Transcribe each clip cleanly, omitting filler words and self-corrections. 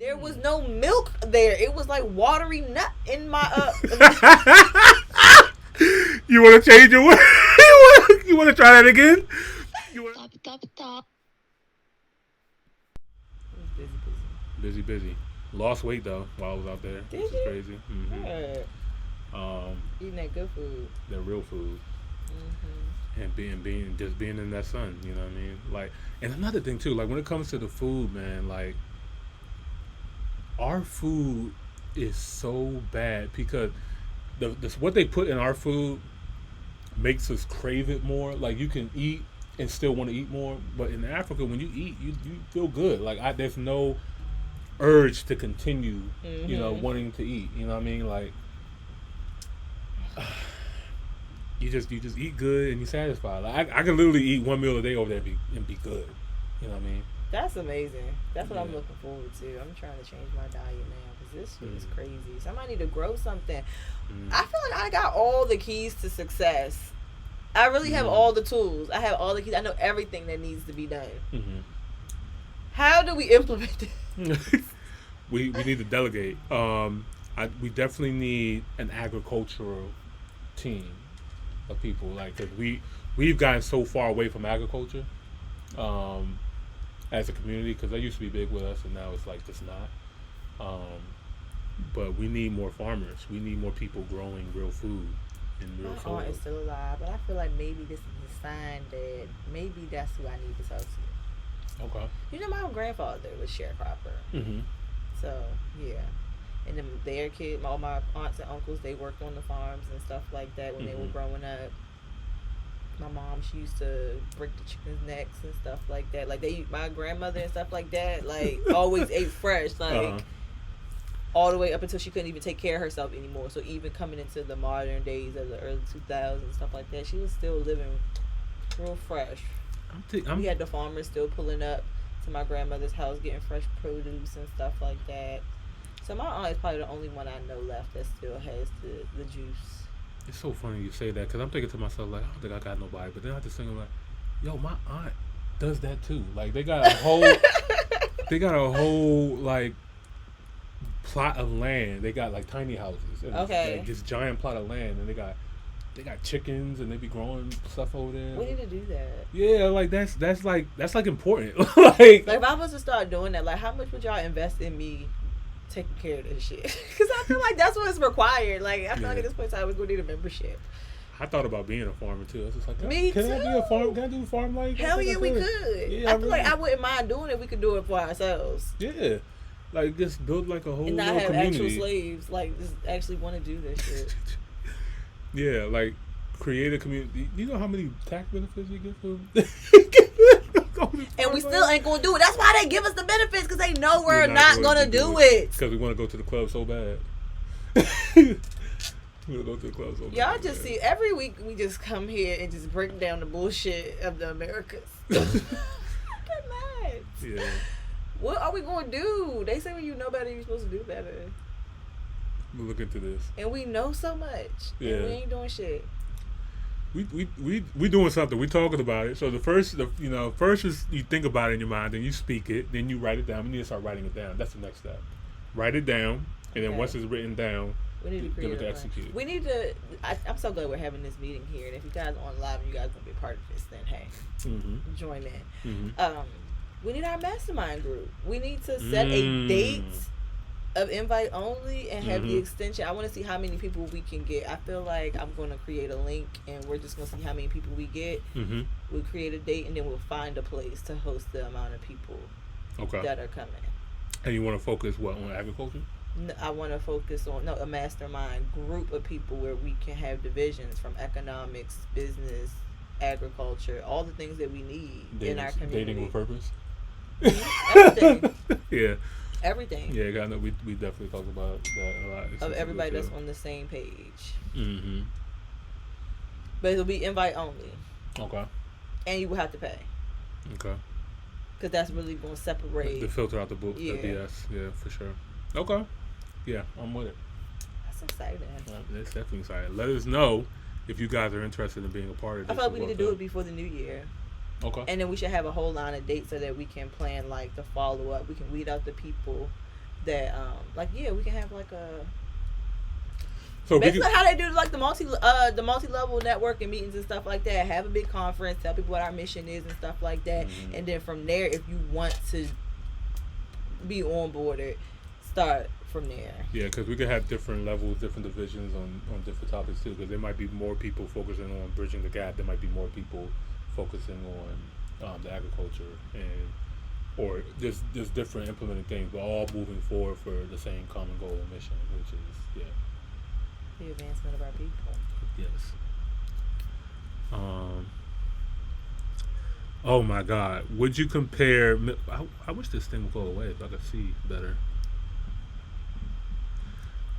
There was no milk there. It was like watery nut in my You want to change your word? You want to try that again? Stop. Busy. Lost weight though while I was out there. Did which you? is crazy. Mm-hmm. Yeah. Eating that good food. That real food. Mm-hmm. And being in that sun, you know what I mean? Like, and another thing too, like when it comes to the food, man, like our food is so bad because what they put in our food makes us crave it more. Like you can eat and still want to eat more, but in Africa, when you eat, you feel good. Like there's no urge to continue, you know, wanting to eat. You know what I mean? Like you just eat good and you're satisfied. Like I can literally eat one meal a day over there and be good. You know what I mean? That's amazing. That's what I'm looking forward to. I'm trying to change my diet now because this shit is crazy. Somebody need to grow something. I feel like I got all the keys to success. I really have all the tools. I have all the keys. I know everything that needs to be done. How do we implement this? we need to delegate. We definitely need an agricultural team of people. Like, cause we've gotten so far away from agriculture as a community, because they used to be big with us, and now it's like just not. But we need more farmers. We need more people growing real food and real My soil. aunt is still alive, but I feel like maybe this is a sign that maybe that's who I need to talk to. Okay. You know, my grandfather was sharecropper. So, yeah. And then their kid, all my aunts and uncles, they worked on the farms and stuff like that when they were growing up. My mom, she used to break the chickens' necks and stuff like that. Like, my grandmother and stuff like that, like, always ate fresh. Like, all the way up until she couldn't even take care of herself anymore. So even coming into the modern days of the early 2000s and stuff like that, she was still living real fresh. We had the farmers still pulling up to my grandmother's house getting fresh produce and stuff like that. So my aunt is probably the only one I know left that still has the juice. It's so funny you say that, because I'm thinking to myself, like, I don't think I got nobody. But then I just think, like, yo, my aunt does that too. Like, they got a whole, like, plot of land. They got like tiny houses and like this giant plot of land, and they got chickens, and they be growing stuff over there. We need to do that. Yeah, like that's like important. like if I was to start doing that, like, how much would y'all invest in me taking care of this shit? Because I feel like that's what's required. Like, I feel like at this point in time we're gonna need a membership. I thought about being a farmer too. I was just like, Me can too. I be a farm? Can I do a farm life? Hell yeah, we could. Yeah, I feel like I wouldn't mind doing it. We could do it for ourselves. Yeah. Like, just build like a whole and not little have community. actual slaves. Like, just actually want to do this shit. Yeah, like create a community. You know how many tax benefits you get from? And we still ain't gonna do it. That's why they give us the benefits, because they know we're not gonna do it. Because we want to go to the club so bad. We want to go to the club so bad. Y'all just see every week we just come here and just break down the bullshit of the Americas. Get mad. Yeah. What are we going to do? They say when you know better, you're supposed to do better. We'll look into this. And we know so much. Yeah. And we ain't doing shit. We doing something. We talking about it. So first is you think about it in your mind, then you speak it, then you write it down. We need to start writing it down. That's the next step. Write it down, and then once it's written down, we need to create give it to execute. We need to. I'm so glad we're having this meeting here. And if you guys are on live and you guys want to be a part of this, then hey, join in. We need our mastermind group. We need to set a date of invite only and have the extension. I want to see how many people we can get. I feel like I'm going to create a link, and we're just going to see how many people we get. We'll create a date, and then we'll find a place to host the amount of people that are coming. And you want to focus on agriculture? No, I want to focus on a mastermind group of people where we can have divisions from economics, business, agriculture, all the things that we need in our community. Dating with purpose? Everything. Yeah. Everything. Yeah, we definitely talk about that a lot. Of everybody that's on the same page. But it'll be invite only. Okay. And you will have to pay. Okay. Because that's really going to separate. The filter out the book. Yeah. The BS. Yeah, for sure. Okay. Yeah, I'm with it. That's exciting. That's definitely exciting. Let us know if you guys are interested in being a part of this. I feel like we need to do it before the new year. Okay. And then we should have a whole line of dates so that we can plan like the follow up. We can weed out the people that like we can have like a So basically how they do like the multi-level networking meetings and stuff like that. Have a big conference, tell people what our mission is and stuff like that, and then from there, if you want to be onboarded, start from there. Yeah, because we could have different levels, different divisions on different topics too. Because there might be more people focusing on bridging the gap. There might be more people focusing on the agriculture or just different implementing things, but all moving forward for the same common goal and mission, which is the advancement of our people. Yes. Oh my God! Would you compare? I wish this thing would go away so I could see better.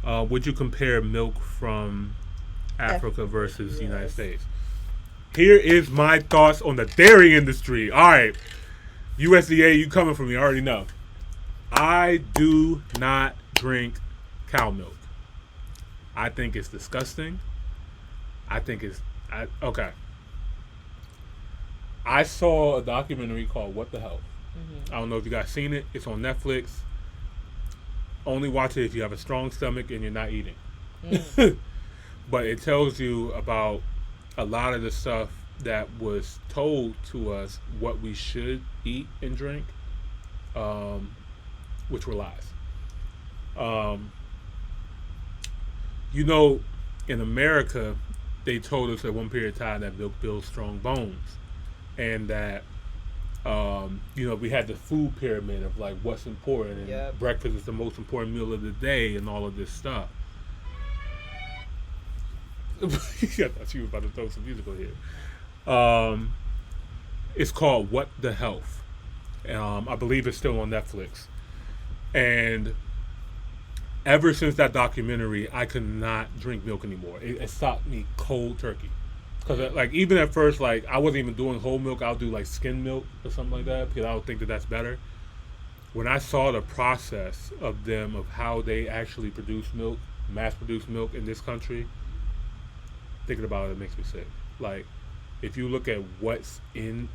Would you compare milk from Africa versus the United States? Here is my thoughts on the dairy industry. All right, USDA, you coming from me? I already know. I do not drink cow milk. I think it's disgusting. Okay. I saw a documentary called What the Health. I don't know if you guys seen it. It's on Netflix. Only watch it if you have a strong stomach and you're not eating. But it tells you about a lot of the stuff that was told to us what we should eat and drink, which were lies. In America, they told us at one period of time that milk builds strong bones. And that, we had the food pyramid of like what's important. And breakfast is the most important meal of the day and all of this stuff. I thought you were about to throw some musical here. It's called What the Health. I believe it's still on Netflix. And ever since that documentary, I could not drink milk anymore. It stopped me cold turkey. Because like even at first, like I wasn't even doing whole milk. I'll do like skim milk or something like that because I would think that that's better. When I saw the process of how they actually produce milk, mass produce milk in this country, thinking about it makes me sick. Like if you look at what's in,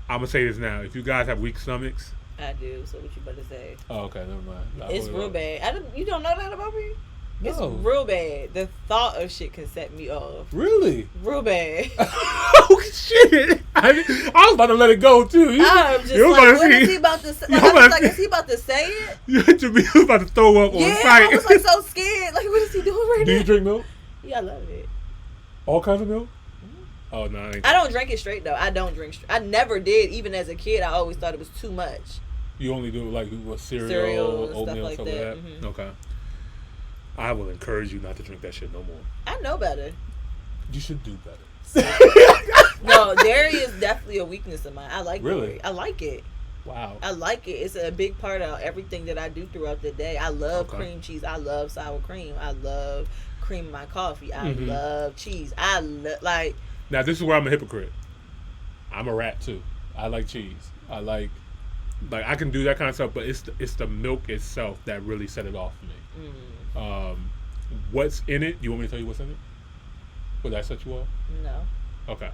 I'm gonna say this now. If you guys have weak stomachs, I do. So what you about to say? Oh, okay, never mind. It's real bad. You don't know that about me? No. It's real bad. The thought of shit can set me off. Really? Real bad. Oh shit! I was about to let it go too. I'm just like, what is he about to say? Like, I was like, is he about to say it? You were about to throw up on sight. I was like so scared. Like, what is he doing right now? Do you drink milk? Yeah, I love it. All kinds of milk? Oh no, I don't drink it straight though. I don't drink. I never did. Even as a kid, I always thought it was too much. You only do like what cereal and oatmeal, stuff like that. Okay. I will encourage you not to drink that shit no more. I know better. You should do better. No, dairy is definitely a weakness of mine. I like dairy. I like it. Wow. I like it. It's a big part of everything that I do throughout the day. I love cream cheese. I love sour cream. I love cream in my coffee. I love cheese. Now this is where I'm a hypocrite. I'm a rat too. I like cheese. I like I can do that kind of stuff, but it's the milk itself that really set it off for me. What's in it? You want me to tell you what's in it? Would that set you off? No. Okay.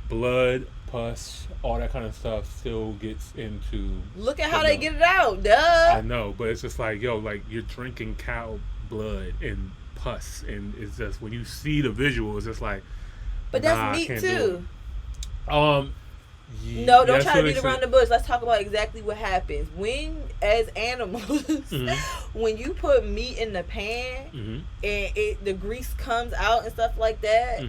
Blood, pus, all that kind of stuff still gets into. Look at how they get it out, duh. I know, but it's just like, you're drinking cow blood and pus, and it's just when you see the visual, it's just like. But that's meat too. No, don't try to beat around the bush. Let's talk about exactly what happens. When, as animals, when you put meat in the pan and the grease comes out and stuff like that,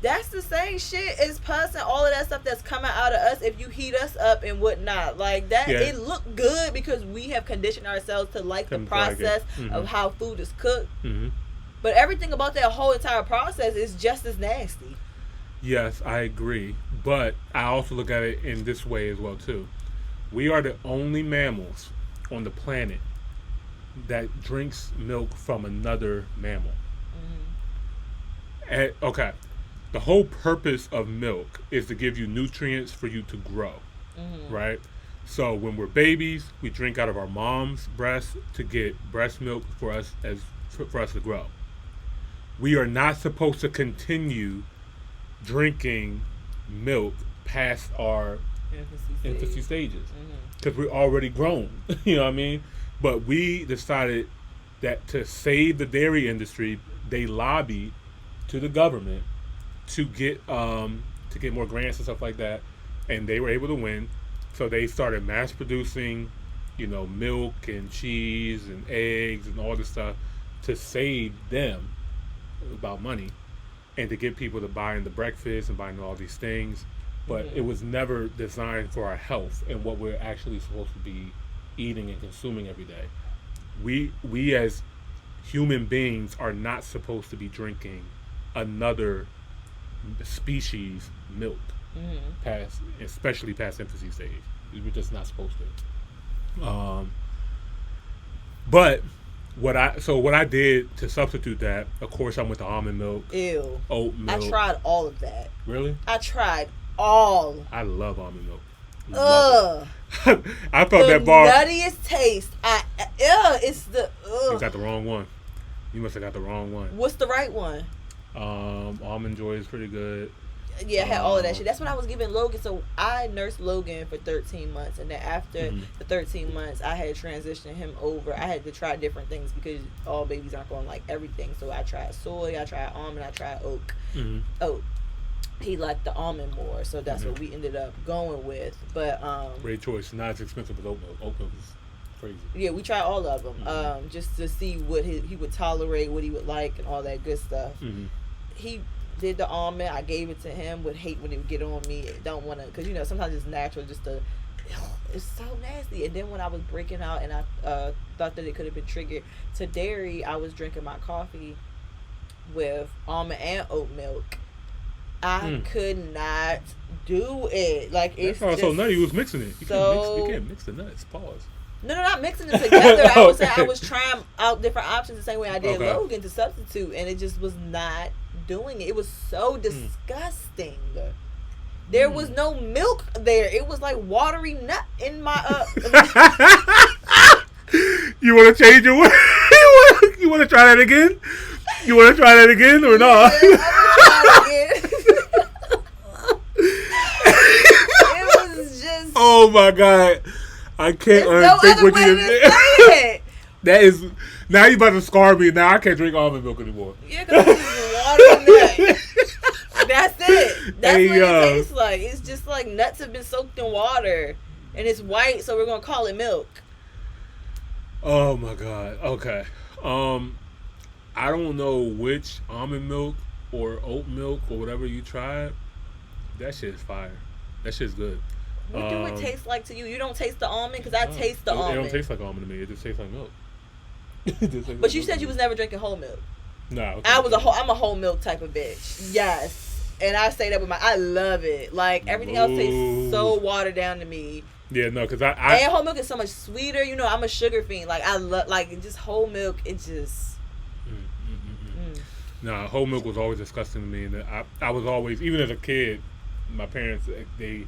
that's the same shit as pus and all of that stuff that's coming out of us if you heat us up and whatnot. Like that, it looked good because we have conditioned ourselves to like the process of how food is cooked. But everything about that whole entire process is just as nasty. Yes, I agree. But I also look at it in this way as well, too. We are the only mammals on the planet that drinks milk from another mammal. And, okay. The whole purpose of milk is to give you nutrients for you to grow, right? So when we're babies, we drink out of our mom's breast to get breast milk for us to grow. We are not supposed to continue drinking milk past our infancy stages, because we're already grown. You know what I mean? But we decided that to save the dairy industry, they lobbied to the government to get more grants and stuff like that, and they were able to win. So they started mass producing, milk and cheese and eggs and all this stuff to save them about money and to get people to buy in the breakfast and buying all these things. But it was never designed for our health and what we're actually supposed to be eating and consuming every day. We as human beings are not supposed to be drinking another species milk, especially past infancy stage. We're just not supposed to. But what I did to substitute that, of course, I went to almond milk. Ew. Oat milk. I tried all of that. Really? I tried all. I love almond milk. Ugh. I thought that bar. The nuttiest taste. It's the. You got the wrong one. You must have got the wrong one. What's the right one? Almond Joy is pretty good. Yeah, I had all of that shit. That's when I was giving Logan. So I nursed Logan for 13 months. And then after the 13 months, I had transitioned him over. I had to try different things because all babies aren't going to like everything. So I tried soy, I tried almond, I tried oat. He liked the almond more. So that's what we ended up going with. But great choice. Not as expensive as oat milk. Oat milk is crazy. Yeah, we tried all of them. Just to see what he would tolerate, what he would like, and all that good stuff. He did the almond. I gave it to him. Would hate when it would get on me. Don't want to, because sometimes it's natural just to. It's so nasty. And then when I was breaking out and I thought that it could have been triggered to dairy, I was drinking my coffee with almond and oat milk. I could not do it. Like it's so nutty. You was mixing it. You can't mix the nuts. Pause. No, not mixing them together. I was saying I was trying out different options the same way I did Logan to substitute, and it just was not doing it. It was so disgusting. There was no milk there. It was like watery nut in my You want to change your way? You want to try that again? You want to try that again or not? Yeah, I'm gonna try it again. It was just. Oh my God. I can't think what you did. That is now you about to scar me. Now I can't drink almond milk anymore. Yeah, because it's water nut. That's it. That's what it tastes like. It's just like nuts have been soaked in water, and it's white, so we're gonna call it milk. Oh my God. Okay. I don't know which almond milk or oat milk or whatever you tried. That shit is fire. That shit's good. What do it taste like to you? You don't taste the almond? Because I taste the almond. It don't taste like almond to me. It just tastes like milk. But you said you was never drinking whole milk. No. I'm a whole milk type of bitch. Yes. And I say that with I love it. Like, everything else tastes so watered down to me. Yeah, no, because I and whole milk is so much sweeter. I'm a sugar fiend. Like, I love, like, just whole milk, it just... Nah, whole milk was always disgusting to me. And I was always, even as a kid, my parents, they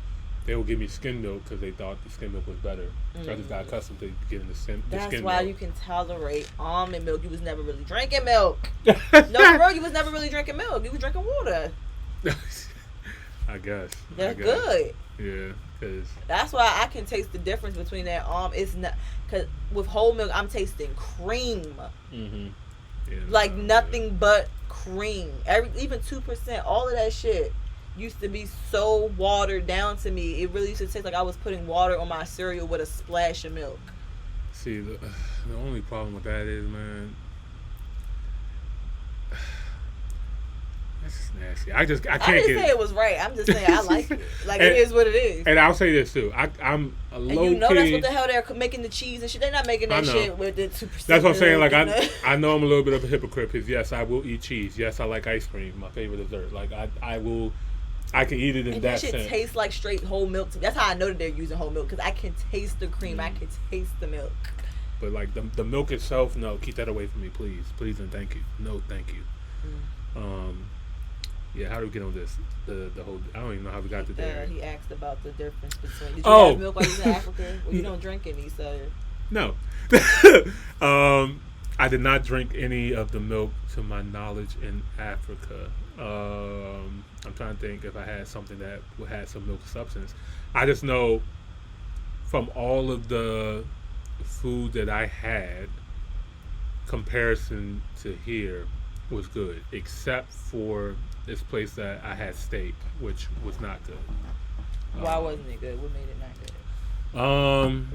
would give me skim milk because they thought the skim milk was better. I just got accustomed to getting the skim milk. That's why you can tolerate almond milk. You was never really drinking milk. No, bro, you was never really drinking milk. You was drinking water. I guess. That's good. Yeah, because... That's why I can taste the difference between that almond. It's not... Because with whole milk, I'm tasting cream. Yeah, like nothing but cream. Even 2%, all of that shit used to be so watered down to me. It really used to taste like I was putting water on my cereal with a splash of milk. See, the only problem with that is, man, that's just nasty. I can't I didn't say it was right. I'm just saying I like it. Like, it is what it is. And I'll say this too. I'm a low key. And that's what the hell they're making the cheese and shit. They're not making that shit with the 2%. That's what I'm saying. Like, I know I'm a little bit of a hypocrite because yes, I will eat cheese. Yes, I like ice cream. My favorite dessert. Like, I can eat it in that sense. That shit tastes like straight whole milk to me. That's how I know that they're using whole milk, because I can taste the cream. I can taste the milk. But like the milk itself, no, keep that away from me, please. Please and thank you. No, thank you. Yeah, how do we get on this? The whole, I don't even know how we got to there. He asked about the difference between, did you have milk while you was in Africa? Well, you don't drink any, so. No. I did not drink any of the milk to my knowledge in Africa. I'm trying to think if I had something that had some milk substance. I just know from all of the food that I had, comparison to here was good, except for this place that I had steak, which was not good. Why wasn't it good? What made it not good?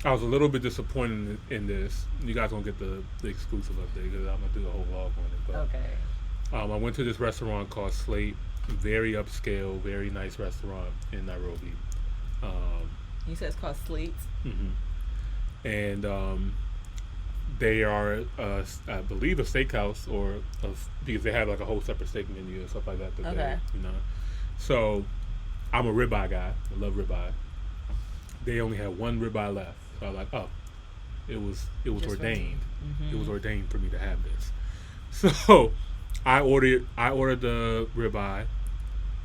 I was a little bit disappointed in this. You guys won't get the exclusive update because I'm gonna do a whole vlog on it. But, Okay. I went to this restaurant called Slate. Very upscale, very nice restaurant in Nairobi. You said it's called Slates. And they are, I believe, a steakhouse because they have like a whole separate steak menu and stuff like that. Okay. So I'm a ribeye guy. I love ribeye. They only had one ribeye left. So I was like, oh, it was Just ordained. Mm-hmm. It was ordained for me to have this. So I ordered the ribeye.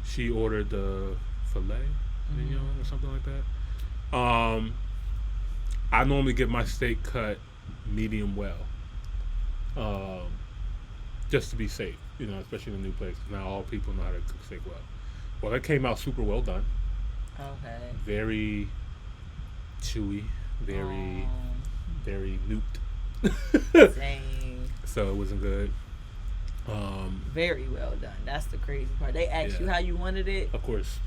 She ordered the filet mignon or something like that. I normally get my steak cut medium well, just to be safe, especially in a new place. Not all people know how to cook steak well. Well, that came out super well done. Okay. Very chewy, very nuked. Dang. So it wasn't good. Very well done. That's the crazy part. They asked you how you wanted it. Of course.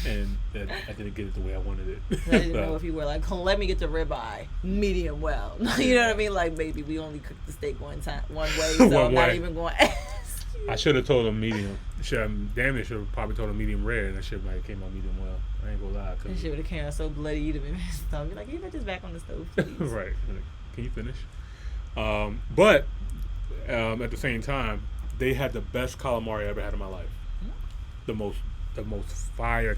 And that I didn't get it the way I wanted it. I didn't know if you were like, let me get the ribeye medium well. You know what I mean? Like, maybe we only cook the steak one way, so I'm not even going to ask you. I should have told them medium. Damn it, should have probably told them medium rare, and that shit might have came out medium well. I ain't gonna lie. That shit would have came out so bloody, you'd have been messed up. You're like, you put this back on the stove, please. Right. Can you finish? But at the same time, they had the best calamari I ever had in my life. The most fire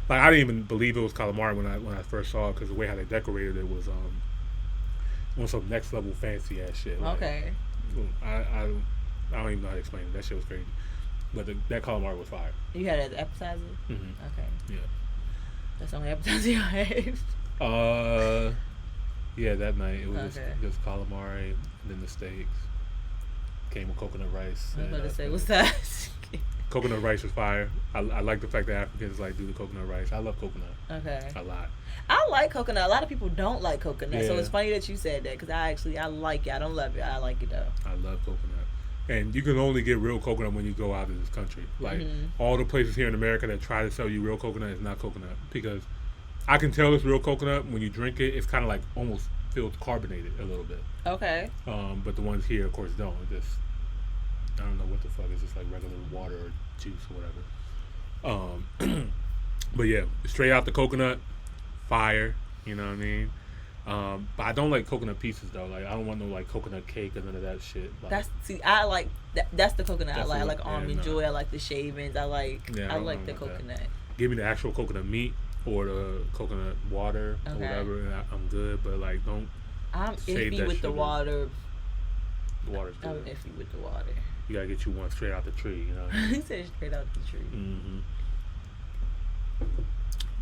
like I didn't even believe it was calamari when I first saw it because the way how they decorated it was on some next level fancy ass shit. Like, Okay. I don't even know how to explain it. That shit was crazy. But that calamari was fire. You had it as appetizer? Mm-hmm. Okay. Yeah. That's the only appetizer you had? Yeah, that night it was Okay. just calamari and then the steaks. Came with coconut rice. I was about to say, what's that? Coconut rice was fire. I like the fact that Africans do the coconut rice. I love coconut. Okay. A lot. I like coconut. A lot of people don't like coconut, so Yeah. it's funny that you said that because I like it. I don't love it. I like it though. I love coconut. And you can only get real coconut when you go out of this country. Like all the places here in America that try to sell you real coconut is not coconut because I can tell it's real coconut when you drink it. It's kind of like almost feels carbonated a little bit. Okay. But the ones here, of course, don't. Just I don't know what the fuck. It's just like regular water or juice or whatever. But yeah, straight out the coconut, fire. You know what I mean? But I don't like coconut pieces though. Like I don't want no like coconut cake or none of that shit. Like, I like that's the coconut. That's I the like one. almond Yeah, joy. I like the shavings. I like Yeah, I I don't like know the about that. coconut. give me the actual coconut meat or the coconut water or Okay. whatever, and I'm good. But like, don't I'm save iffy that with the sugar. water. The water's good. I'm iffy with the water. You gotta get you one straight out the tree, you know. He said straight out the tree. Mm-hmm.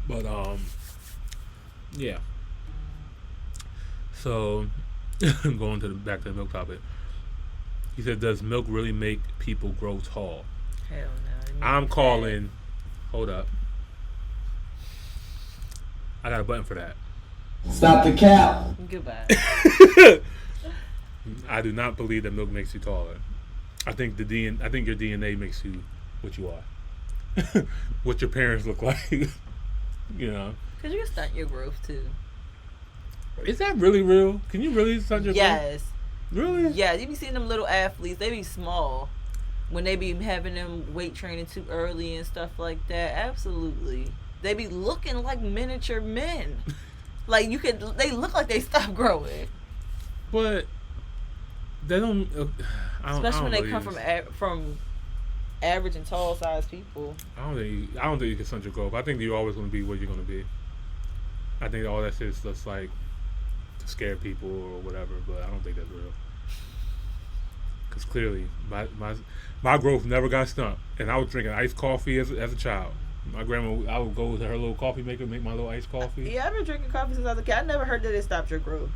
But yeah. So going to back to the milk topic. He said, "Does milk really make people grow tall?" Hell no. I'm calling. Hold up. I got a button for that. Stop the cap. Goodbye. I do not believe that milk makes you taller. I think I think your DNA makes you what you are. What your parents look like. You know. Because you can stunt your growth too. Is that really real? Can you really stunt your growth? Yes. Really? Yeah, you be seeing them little athletes, they be small. When they be having them weight training too early and stuff like that. Absolutely. They be looking like miniature men. Like they look like they stopped growing. But they don't. Especially when they come from average and tall size people. I don't think you can stunt your growth. I think you're always going to be what you're going to be. I think all that shit is just like to scare people or whatever. But I don't think that's real. Because clearly, my growth never got stumped, and I was drinking iced coffee as a child. My grandma, I would go to her little coffee maker, make my little iced coffee. Yeah, I've been drinking coffee since I was a kid. I never heard that it stopped your growth.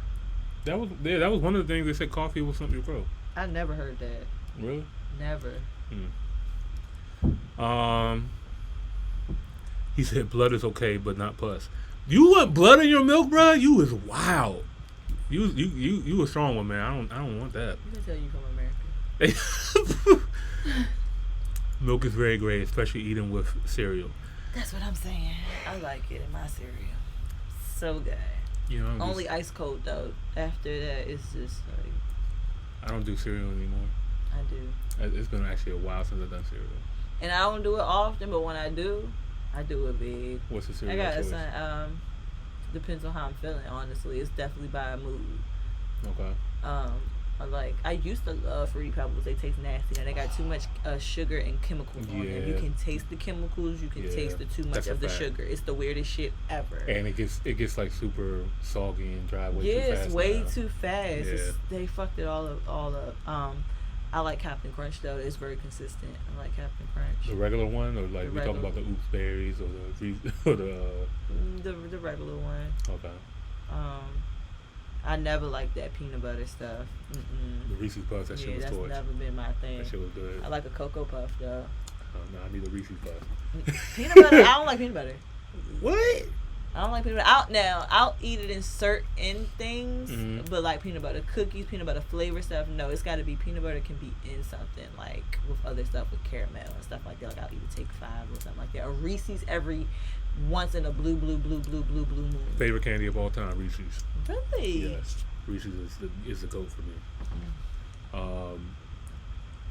That was one of the things they said coffee was something you grow. I never heard that. Really? Never. He said blood is okay, but not pus. You want blood in your milk, bro? You is wild. You a strong one, man. I don't want that. You can tell you from America. Milk is very great, especially eating with cereal. That's what I'm saying. I like it in my cereal. So good. You know, only ice cold though. After that, it's just like. I don't do cereal anymore. I do. It's been actually a while since I've done cereal. And I don't do it often, but when I do it big. What's the cereal? I got some. Depends on how I'm feeling. Honestly, it's definitely by mood. Okay. I used to love Fruity Pebbles. They taste nasty, and they got too much sugar and chemicals on them. You can taste the chemicals. You can taste the too much of the sugar. It's the weirdest shit ever. And it gets like super soggy and dry way too fast. It's way too fast. Yeah. They fucked it all up. I like Captain Crunch though. It's very consistent. I like Captain Crunch. The regular one, or like we talking about the Oops Berries or the regular one. Okay. I never liked that peanut butter stuff. The Reese's Puffs, that shit was torch. That's never been my thing. That shit was good. I like a Cocoa Puff though. No, I need a Reese's Puff. Peanut butter? I don't like peanut butter. What? I don't like peanut butter. I'll eat it in certain things, but like peanut butter cookies, peanut butter flavor stuff, no, it's got to be peanut butter can be in something like with other stuff with caramel and stuff like that. Like I'll either take 5 or something like that. Or Reese's every once in a blue moon. Favorite candy of all time, Reese's. Really? Yes, Reese's is the GOAT for me.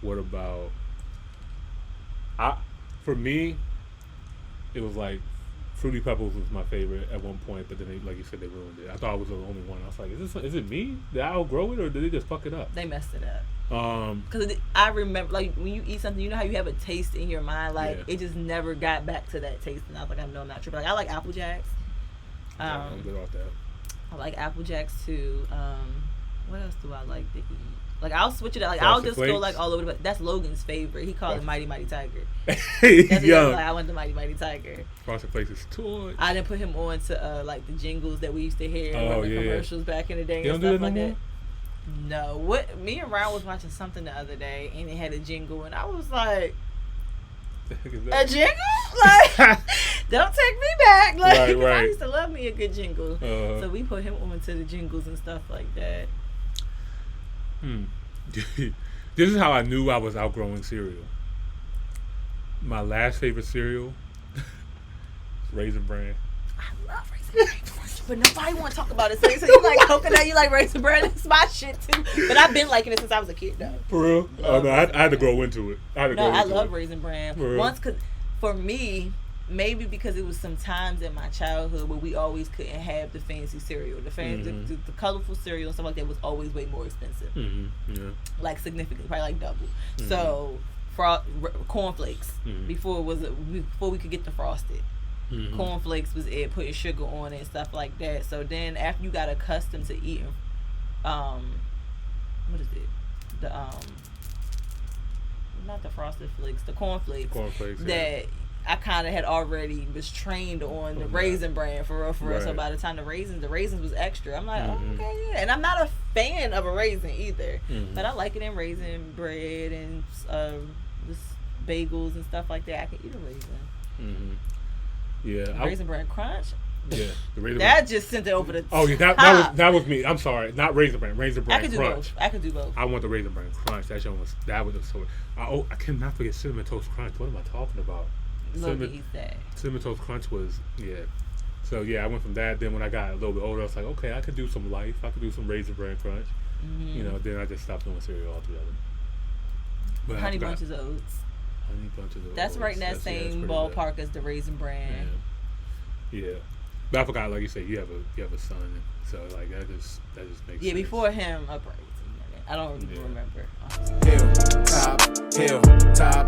What about? For me, it was like Fruity Pebbles was my favorite at one point, but then they, like you said, they ruined it. I thought I was the only one. I was like, is it me? Did I outgrow it, or did they just fuck it up? They messed it up. Because I remember, like, when you eat something, you know how you have a taste in your mind, like, it just never got back to that taste, and I was like, I know I'm not tripping. Like, I like Apple Jacks. I'm good off that. I like Apple Jacks, too. What else do I like to eat? Like, I'll switch it up. Like, Frosted I'll just Flakes. go, like, all over. That's Logan's favorite. He called it Mighty Mighty Tiger. That's like, I want the Mighty Mighty Tiger. Frosted Flakes is torch. I didn't put him on to, like, the jingles that we used to hear in the commercials back in the day and stuff like that. No. What? Me and Ryan was watching something the other day, and it had a jingle, and I was like, a jingle? Like, don't take me back. Like, I used to love me a good jingle. So we put him on to the jingles and stuff like that. This is how I knew I was outgrowing cereal. My last favorite cereal, Raisin Bran. I love Raisin Bran, but nobody want to talk about it. So you like coconut, you like Raisin Bran. It's my shit too. But I've been liking it since I was a kid, though. For real? Oh no, I had to grow into it. I love Raisin Bran. Once, cause for me, maybe because it was some times in my childhood where we always couldn't have the fancy cereal. The colorful cereal and stuff like that was always way more expensive. Yeah. Like significantly, probably like double. So cornflakes before we could get the frosted. Cornflakes was it, putting sugar on it and stuff like that. So then after you got accustomed to eating what is it? The not the Frosted Flakes, the cornflakes that I kind of had already was trained on the Raisin Bran for real. So by the time the raisins was extra. I'm like, okay, yeah. And I'm not a fan of a raisin either, but I like it in raisin bread and just bagels and stuff like that. I can eat a raisin. Yeah, Raisin Bran Crunch. Yeah, the Raisin that Bran. just sent it over the top. Oh yeah, that was me. I'm sorry, not Raisin Bran Crunch. I could do both. I want the Raisin Bran Crunch. That was the story. I cannot forget Cinnamon Toast Crunch. What am I talking about? Cinnamon Toast Crunch was So yeah, I went from that. Then when I got a little bit older, I was like, okay, I could do some Life. I could do some Raisin Bran Crunch. You know, then I just stopped doing cereal altogether. But Honey Bunches of Oats. Honey Bunches of Oats. That's right in that same ballpark as the Raisin Bran. Yeah. But I forgot, like you said, you have a son, so like that just makes sense. Yeah, before him, upright. I don't remember. Hill, top,